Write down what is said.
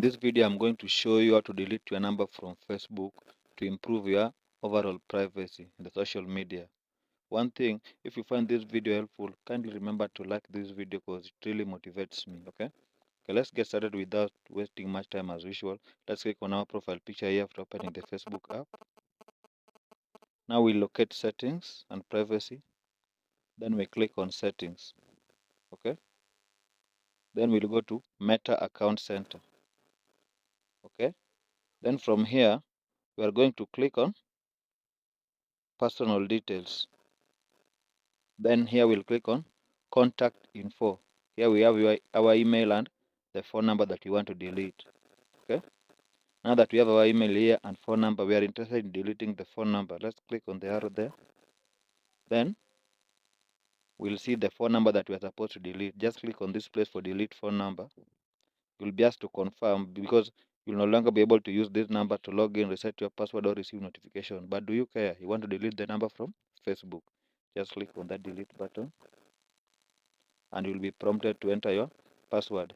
this video, I'm going to show you how to delete your number from Facebook to improve your overall privacy in the social media. One thing, if you find this video helpful, kindly remember to like this video because it really motivates me, okay? Okay, let's get started without wasting much time as usual. Let's click on our profile picture here after opening the Facebook app. Now we locate settings and privacy. Then we click on settings, okay? Then we'll go to Meta Account Center, okay? Then from here, we are going to click on personal details. Then here we'll click on contact info. Here we have our email and the phone number that you want to delete. Okay. Now that we have our email here and phone number, we are interested in deleting the phone number. Let's click on the arrow there. Then we'll see the phone number that we are supposed to delete. Just click on this place for delete phone number. You'll be asked to confirm because you'll no longer be able to use this number to log in, reset your password, or receive notification. But do you care? You want to delete the number from Facebook? Just click on that delete button and you'll be prompted to enter your password.